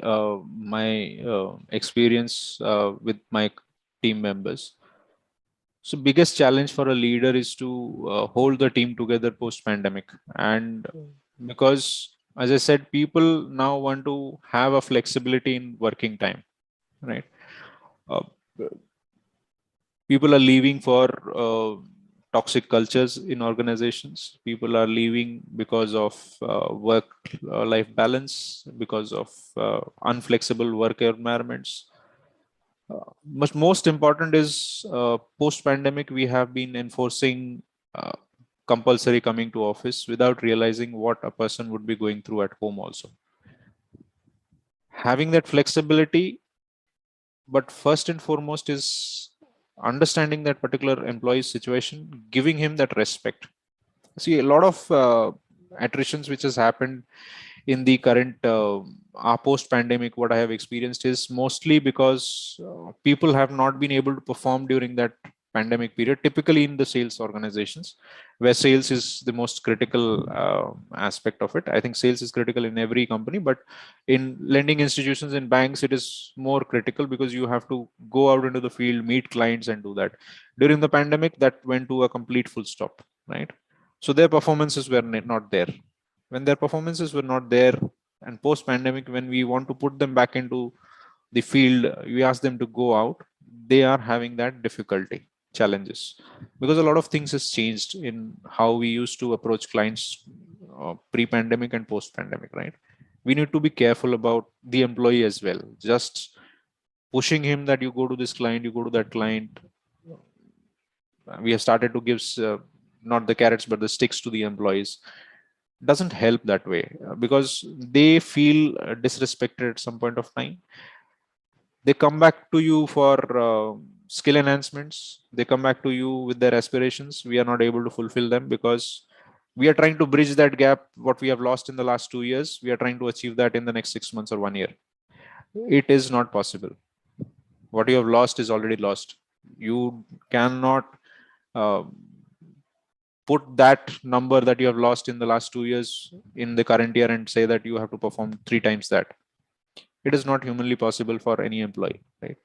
experience with my team members. So, biggest challenge for a leader is to hold the team together post pandemic, and because, as I said, people now want to have a flexibility in working time, right? Uh, People are leaving for toxic cultures in organizations. People are leaving because of work life balance, because of unflexible work environments. Much most important is post pandemic, we have been enforcing uh, compulsory coming to office without realizing what a person would be going through at home also. Having that flexibility, but first and foremost is understanding that particular employee's situation, giving him that respect. See, a lot of attritions which has happened in the current post pandemic, what I have experienced is mostly because people have not been able to perform during that pandemic period, typically in the sales organizations, where sales is the most critical aspect of it. I think sales is critical in every company, but in lending institutions, in banks, it is more critical because you have to go out into the field, meet clients, and do that. During the pandemic, that went to a complete full stop, right? So their performances were not there. When their performances were not there, and post pandemic, when we want to put them back into the field, we ask them to go out, they are having that difficulty, challenges, because a lot of things has changed in how we used to approach clients pre pandemic and post pandemic, right? We need to be careful about the employee as well. Just pushing him that you go to this client, you go to that client, we have started to give not the carrots but the sticks to the employees, doesn't help that way, because they feel disrespected at some point of time. They come back to you for skill enhancements, they come back to you with their aspirations. We are not able to fulfill them because we are trying to bridge that gap. What we have lost in the last 2 years, we are trying to achieve that in the next 6 months or 1 year. It is not possible. What you have lost is already lost. You cannot uh, put that number that you have lost in the last 2 years in the current year and say that you have to perform 3 times that. It is not humanly possible for any employee, right?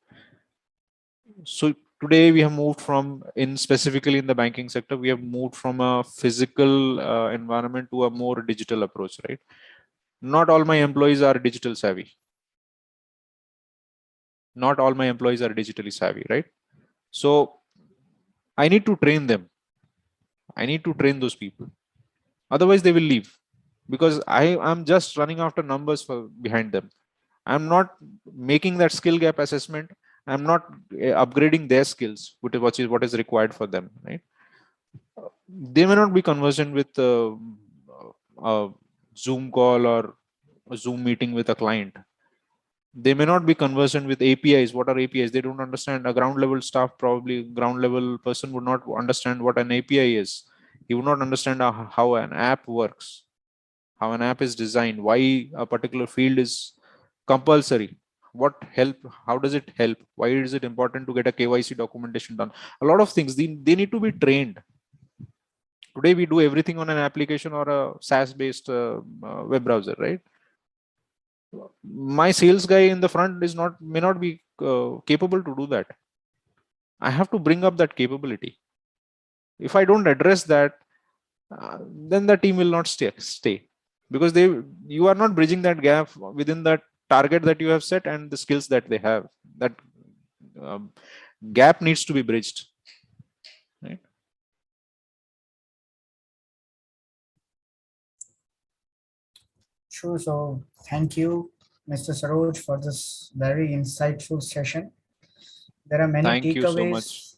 So today we have moved from, in specifically in the banking sector, we have moved from a physical environment to a more digital approach, right? Not all my employees are digital savvy. Not all my employees are digitally savvy, right? So I need to train them. I need to train those people. Otherwise, they will leave because I am just running after numbers for behind them. I'm not making that skill gap assessment. I'm not upgrading their skills, what is required for them, right? They may not be conversant with a Zoom call or a Zoom meeting with a client. They may not be conversant with APIs. What are APIs? They don't understand. A ground level staff, probably ground level person, would not understand what an API is. He would not understand how an app works, how an app is designed, why a particular field is compulsory, what help, how does it help, why is it important to get a KYC documentation done. A lot of things they need to be trained. Today we do everything on an application or a SaaS based web browser, right? My sales guy in the front is not, may not be capable to do that. I have to bring up that capability. If I don't address that, then the team will not stay because you are not bridging that gap within that target that you have set and the skills that they have. That um, gap needs to be bridged, right? Sure. So thank you, Mr. Saroj, for this very insightful session. There are many Thank you so much. takeaways.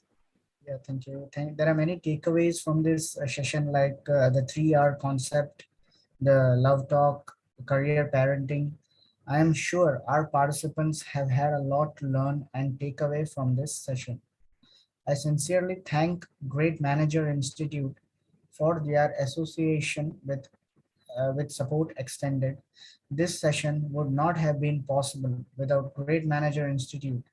Yeah, thank you. There are many takeaways from this session, like the 3R concept, the love talk, career parenting. I am sure our participants have had a lot to learn and take away from this session. I sincerely thank Great Manager Institute for their association with Support Extended. This session would not have been possible without Great Manager Institute,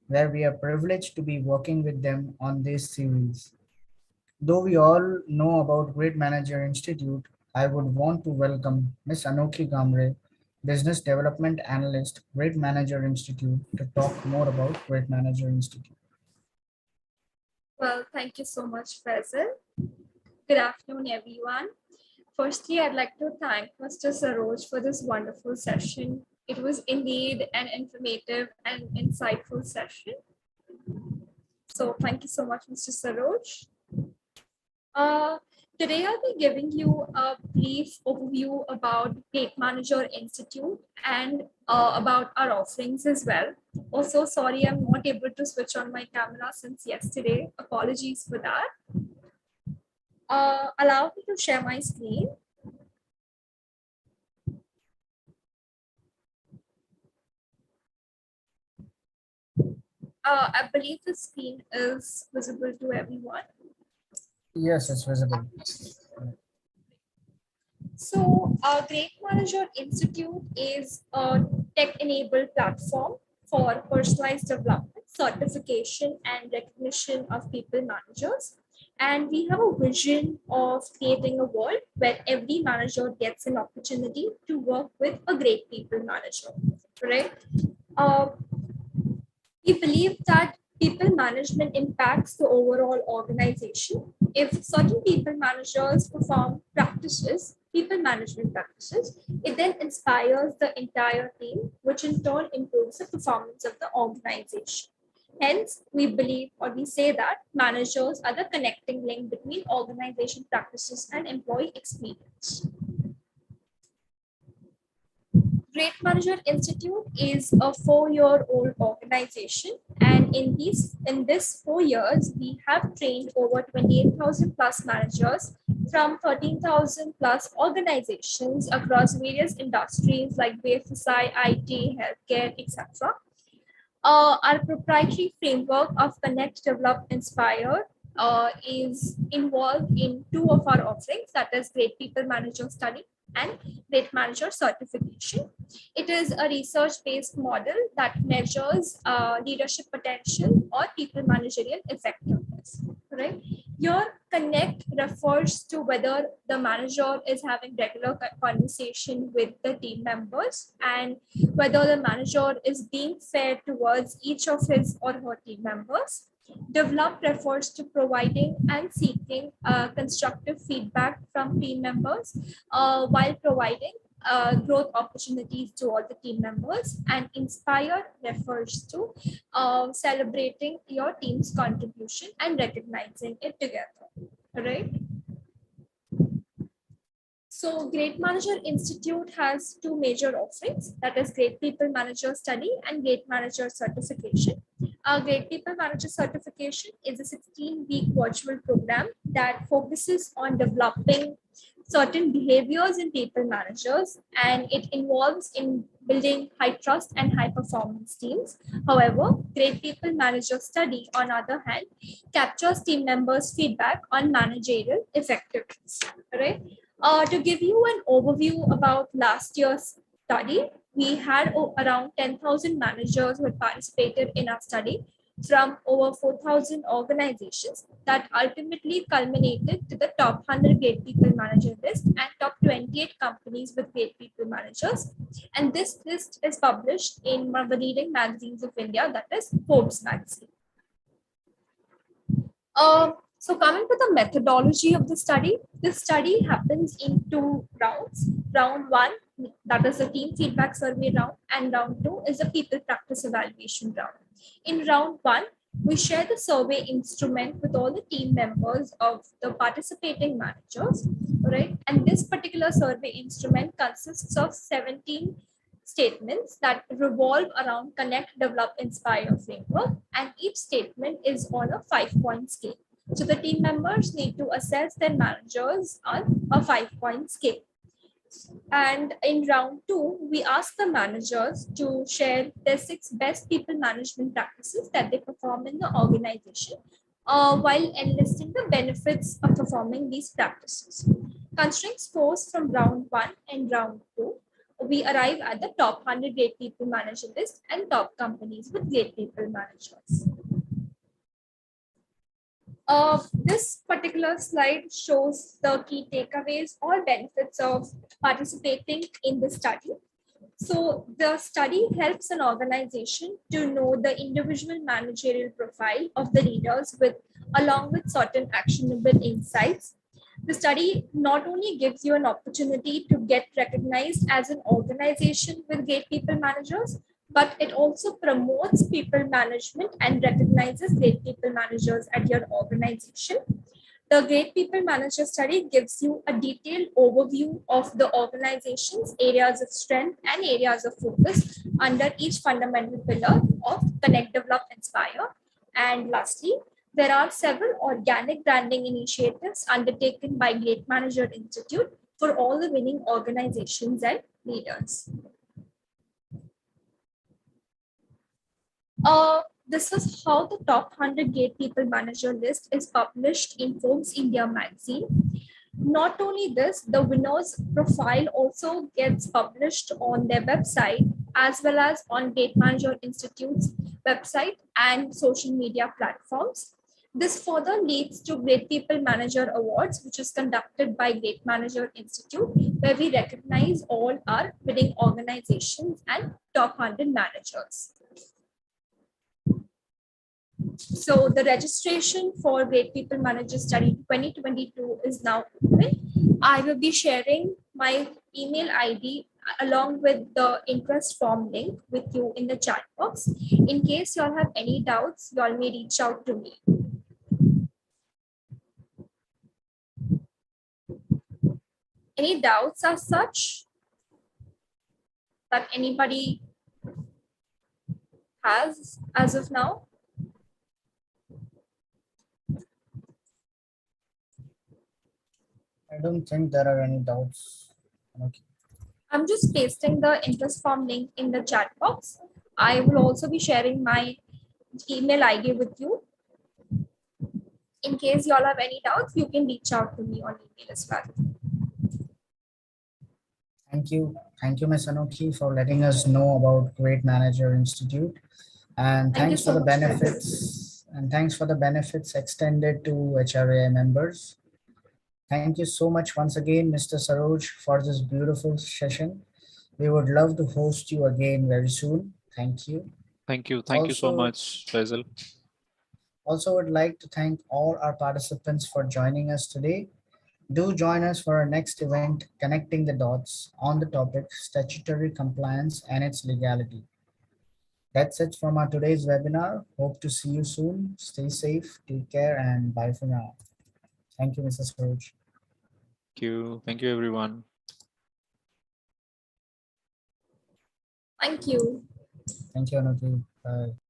where we are privileged to be working with them on this series. Though we all know about Great Manager Institute, I would want to welcome Ms. Anokhi Gamre, Business Development Analyst, Great Manager Institute, to talk more about Great Manager Institute. Well, thank you so much, Faisal. Good afternoon, everyone. Firstly, I'd like to thank Mr. Saroj for this wonderful session. It was indeed an informative and insightful session. So thank you so much, Mr. Saroj. Uh, Today, I'll be giving you a brief overview about Great Manager Institute and about our offerings as well. Also, sorry, I'm not able to switch on my camera since yesterday. Apologies for that. Allow me to share my screen. I believe the screen is visible to everyone. Yes, it's visible. So, Great Manager Institute is a tech-enabled platform for personalized development, certification, and recognition of people managers. And we have a vision of creating a world where every manager gets an opportunity to work with a great people manager, right? Uh, we believe that people management impacts the overall organization. If certain people managers perform practices, people management practices, it then inspires the entire team, which in turn improves the performance of the organization. Hence, we believe or we say that managers are the connecting link between organization practices and employee experience. Great Manager Institute is a 4-year-old organization, and in this 4 years, we have trained over 28,000 plus managers from 13,000 plus organizations across various industries like BFSI, IT, healthcare, etc. Our proprietary framework of Connect, Develop, Inspire is involved in two of our offerings, that is Great People Manager Study and Great Manager Certification. It is a research-based model that measures leadership potential or people managerial effectiveness, right? Your Connect refers to whether the manager is having regular conversation with the team members and whether the manager is being fair towards each of his or her team members. Develop refers to providing and seeking constructive feedback from team members while providing growth opportunities to all the team members. And inspire refers to celebrating your team's contribution and recognizing it together, right? So Great Manager Institute has two major offerings, that is Great People Manager Study and Great Manager Certification. Great People Manager Certification is a 16-week virtual program that focuses on developing certain behaviors in people managers, and it involves in building high trust and high performance teams. However, Great People Manager Study, on other hand, captures team members' feedback on managerial effectiveness, right? To give you an overview about last year's study, we had around 10,000 managers who had participated in our study from over 4,000 organizations that ultimately culminated to the top 100 Great People Manager list and top 28 companies with Great People Managers. And this list is published in one of the leading magazines of India, that is Forbes magazine. So coming to the methodology of the study, this study happens in two rounds. Round one, that is the team feedback survey round, and round two is the people practice evaluation round. In round one, we share the survey instrument with all the team members of the participating managers, right? And this particular survey instrument consists of 17 statements that revolve around Connect, Develop, Inspire framework, and each statement is on a 5-point scale. So the team members need to assess their managers on a 5-point scale. And in round two, we ask the managers to share their 6 best people management practices that they perform in the organization while enlisting the benefits of performing these practices. Considering scores from round one and round two, we arrive at the top 100 great people manager list and top companies with great people managers. This particular slide shows the key takeaways or benefits of participating in the study. So the study helps an organization to know the individual managerial profile of the leaders along with certain actionable insights. The study not only gives you an opportunity to get recognized as an organization with great people managers, but it also promotes people management and recognizes great people managers at your organization. The Great People Manager study gives you a detailed overview of the organization's areas of strength and areas of focus under each fundamental pillar of Connect, Develop, Inspire. And lastly, there are several organic branding initiatives undertaken by Great Manager Institute for all the winning organizations and leaders. This is how the top 100 Great People Manager list is published in Forbes India magazine. Not only this, the winner's profile also gets published on their website as well as on Great Manager Institute's website and social media platforms. This further leads to Great People Manager Awards, which is conducted by Great Manager Institute, where we recognize all our winning organizations and top 100 managers. So the registration for Great People Manager Study 2022 is now open. I will be sharing my email ID along with the interest form link with you in the chat box. In case you all have any doubts, you all may reach out to me. Any doubts as such that anybody has as of now? I don't think there are any doubts. Okay. I'm just pasting the interest form link in the chat box. I will also be sharing my email ID with you. In case you all have any doubts, you can reach out to me on email as well. Thank you. Thank you, Ms. Anoki, for letting us know about Great Manager Institute. And thanks for the benefits. And thanks for the benefits extended to HRAI members. Thank you so much once again, Mr. Saroj, for this beautiful session. We would love to host you again very soon. Thank you. Thank you. Thank you so much, Faisal. Also would like to thank all our participants for joining us today. Do join us for our next event, Connecting the Dots, on the topic statutory compliance and its legality. That's it from our today's webinar. Hope to see you soon. Stay safe, take care, and bye for now. Thank you, Mrs. Saroj. Thank you. Thank you, everyone. Thank you. Thank you, Anuti. Bye.